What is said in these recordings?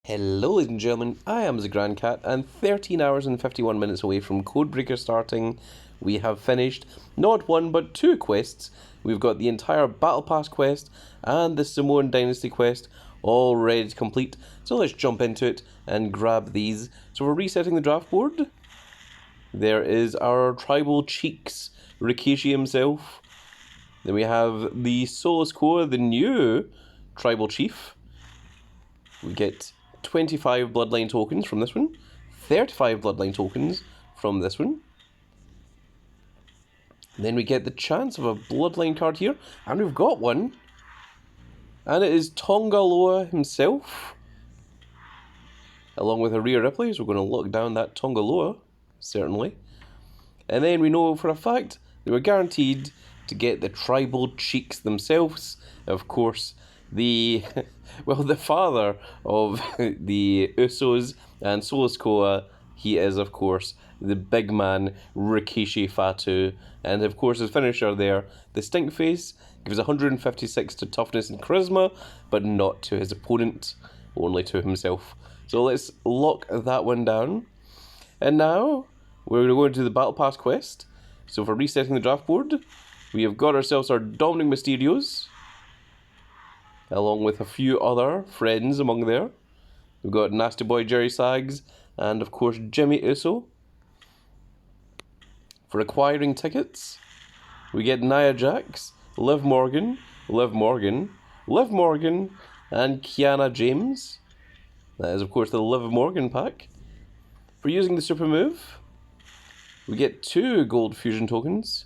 Hello ladies and gentlemen, I am the Grand Cat, and 13 hours and 51 minutes away from Codebreaker starting, we have finished not one but two quests. We've got the entire Battle Pass quest and the Samoan Dynasty quest all ready to complete, so let's jump into it and grab these. So we're resetting the draft board. There is our tribal cheeks, Rikishi himself. Then we have the Solus Core, the new tribal chief. We get 25 bloodline tokens from this one, 35 bloodline tokens from this one. And then we get the chance of a bloodline card here, and we've got one. And it is Tongaloa himself, along with a Rhea Ripley, so we're going to lock down that Tongaloa, certainly. And then we know for a fact that we're guaranteed to get the tribal cheeks themselves. Of course, the father of the Usos and Solus Koa, he is of course the big man Rikishi Fatu, and of course his finisher there, the Stink Face, gives 156 to toughness and charisma, but not to his opponent, only to himself. So let's lock that one down. And now we're going to go into the Battle Pass quest. So for resetting the draft board, we have got ourselves our Dominic Mysterios, along with a few other friends among there. We've got Nasty Boy Jerry Sags, and of course Jimmy Uso. For acquiring tickets, we get Nia Jax, Liv Morgan, and Kiana James. That is of course the Liv Morgan pack. For using the super move, we get 2 gold fusion tokens.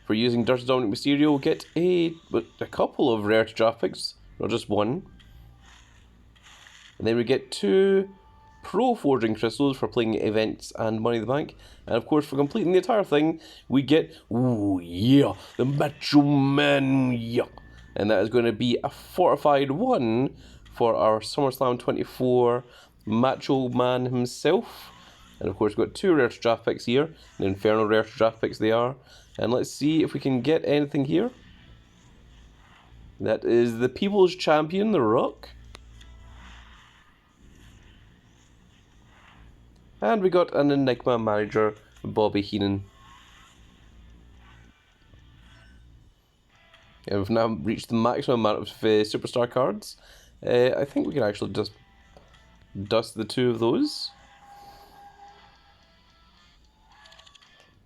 For using Dirty Dominic Mysterio, we'll get a couple of rare to draft picks, not just one. And then we get 2 Pro Forging Crystals for playing events and Money in the Bank. And of course, for completing the entire thing, we get, the Macho Man, And that is going to be a fortified 1 for our SummerSlam 24 Macho Man himself. And of course, we've got 2 rare to draft picks here. The Inferno rare to draft picks they are. And let's see if we can get anything here. That is the People's Champion, The Rock. And we got an Enigma manager, Bobby Heenan. And we've now reached the maximum amount of superstar cards. I think we can actually just dust the 2 of those.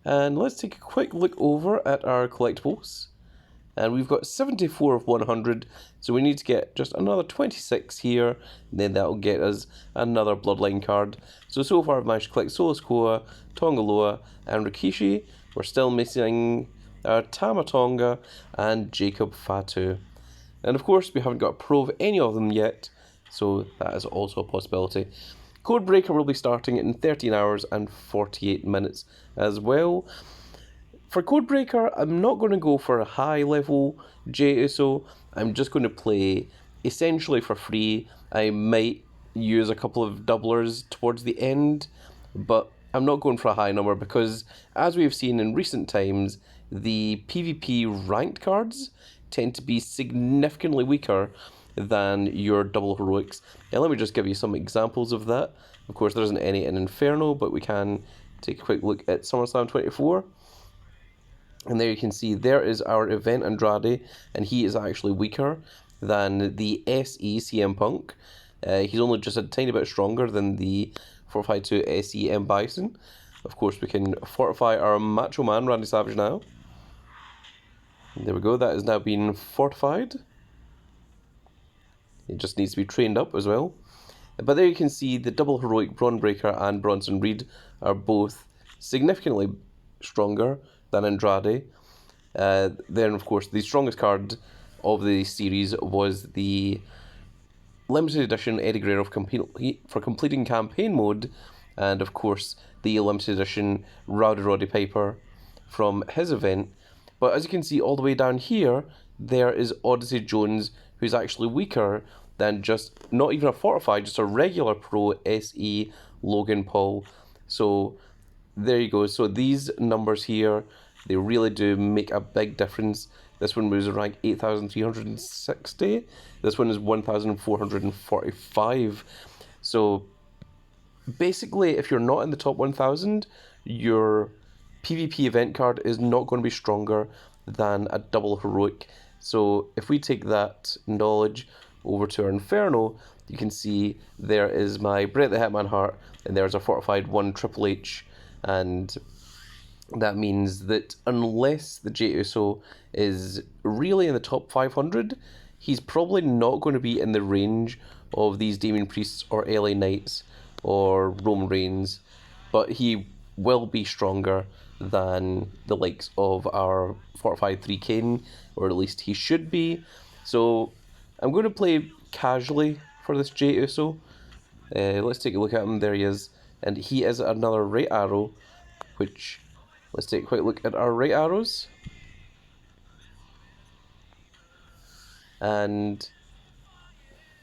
And let's take a quick look over at our collectibles. And we've got 74 of 100, so we need to get just another 26 here, and then that'll get us another Bloodline card. So far I've managed to collect Solus Koa, Tongaloa, and Rikishi. We're still missing Tama Tonga and Jacob Fatu. And of course we haven't got a pro of any of them yet, so that is also a possibility. Codebreaker will be starting in 13 hours and 48 minutes as well. For Codebreaker, I'm not going to go for a high level Jey Uso. I'm just going to play essentially for free. I might use a couple of doublers towards the end, but I'm not going for a high number because, as we've seen in recent times, the PvP ranked cards tend to be significantly weaker than your double heroics. And let me just give you some examples of that. Of course, there isn't any in Inferno, but we can take a quick look at SummerSlam 24. And there you can see there is our event Andrade, and he is actually weaker than the SE CM Punk. He's only just a tiny bit stronger than the 452 SE M Bison. Of course, we can fortify our Macho Man Randy Savage now. And there we go, that is now being fortified. It just needs to be trained up as well. But there you can see the double heroic Braun Breaker and Bronson Reed are both significantly stronger than Andrade. Then of course the strongest card of the series was the limited edition Eddie Guerrero for completing campaign mode, and of course the limited edition Rowdy Roddy Piper from his event. But as you can see all the way down here, there is Odyssey Jones, who's actually weaker than just, not even a fortified, just a regular pro SE Logan Paul. So there you go. So these numbers here, they really do make a big difference. This one was rank 8,360. This one is 1,445. So basically, if you're not in the top 1,000, your PvP event card is not going to be stronger than a double heroic. So if we take that knowledge over to our Inferno, you can see there is my Brett the Hitman Heart, and there's a fortified 1 Triple H, and that means that unless the J Uso is really in the top 500, he's probably not going to be in the range of these Demon Priests or LA Knights or Roman Reigns, but he will be stronger than the likes of our fortified 3 Kane, or at least he should be. So I'm going to play casually for this J Uso. Let's take a look at him. There he is, and he is another right arrow, which, let's take a quick look at our right arrows. And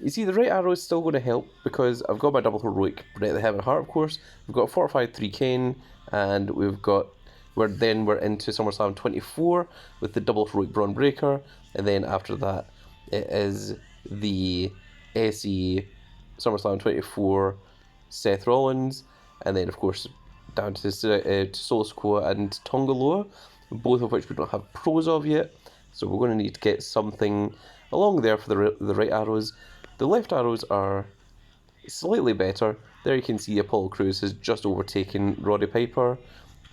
you see, the right arrow is still going to help because I've got my double heroic Brett the Heaven Heart, of course. We've got a fortified 3 Kane, and we're into SummerSlam 24 with the double heroic Braun Breaker, and then after that it is the SE SummerSlam 24 Seth Rollins, and then of course down to Solo Sikoa and Tongaloa, both of which we don't have pros of yet. So we're going to need to get something along there for the right arrows. The left arrows are slightly better. There you can see Apollo Crews has just overtaken Roddy Piper.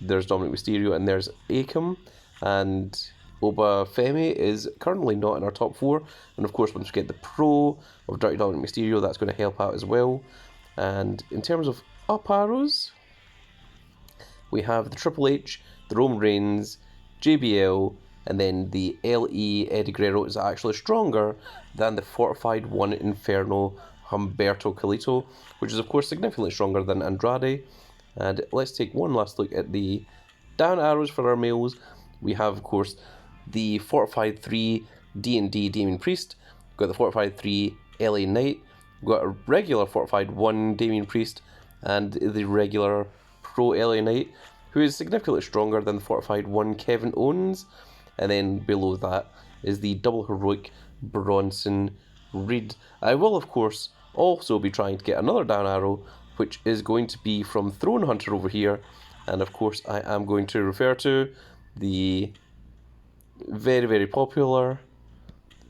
There's Dominic Mysterio, and there's Akam. And Oba Femi is currently not in our top 4. And of course, once we get the pro of Dirty Dominic Mysterio, that's going to help out as well. And in terms of up arrows, we have the Triple H, the Roman Reigns, JBL, and then the LE Eddie Guerrero is actually stronger than the fortified 1 Inferno Humberto Carlito, which is of course significantly stronger than Andrade. And let's take one last look at the down arrows for our males. We have, of course, the fortified 3 D&D Demon Priest. We've got the fortified 3 LA Knight. We've got a regular fortified 1 Damien Priest, and the regular Pro LA Knight, who is significantly stronger than the fortified 1 Kevin Owens. And then below that is the double heroic Bronson Reed. I will, of course, also be trying to get another down arrow, which is going to be from Throne Hunter over here. And of course, I am going to refer to the very, very popular,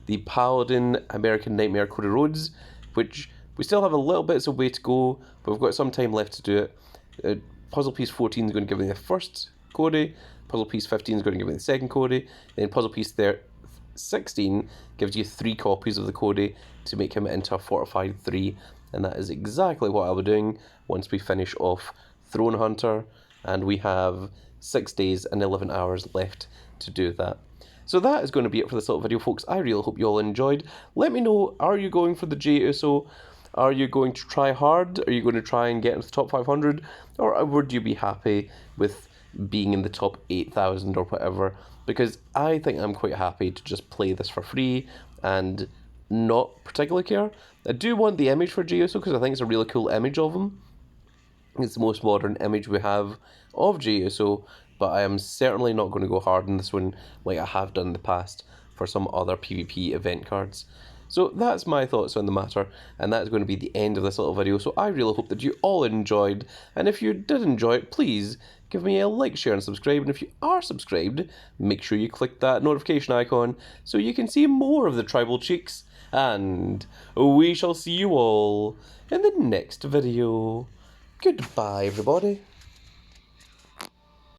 the Paladin American Nightmare Cody Rhodes, which we still have a little bit of way to go, but we've got some time left to do it. Puzzle piece 14 is going to give me the first Cody, puzzle piece 15 is going to give me the second Cody, then puzzle piece 16 gives you 3 copies of the Cody to make him into a fortified 3, and that is exactly what I'll be doing once we finish off Throne Hunter, and we have 6 days and 11 hours left to do that. So that is going to be it for this little video, folks. I really hope you all enjoyed. Let me know, are you going for the J Uso? Are you going to try hard? Are you going to try and get into the top 500? Or would you be happy with being in the top 8,000 or whatever? Because I think I'm quite happy to just play this for free and not particularly care. I do want the image for J Uso because I think it's a really cool image of him. It's the most modern image we have of J Uso, but I am certainly not going to go hard in this one like I have done in the past for some other PvP event cards. So that's my thoughts on the matter, and that's going to be the end of this little video. So I really hope that you all enjoyed, and if you did enjoy it, please give me a like, share, and subscribe. And if you are subscribed, make sure you click that notification icon so you can see more of the Tribal Cheeks. And we shall see you all in the next video. Goodbye, everybody.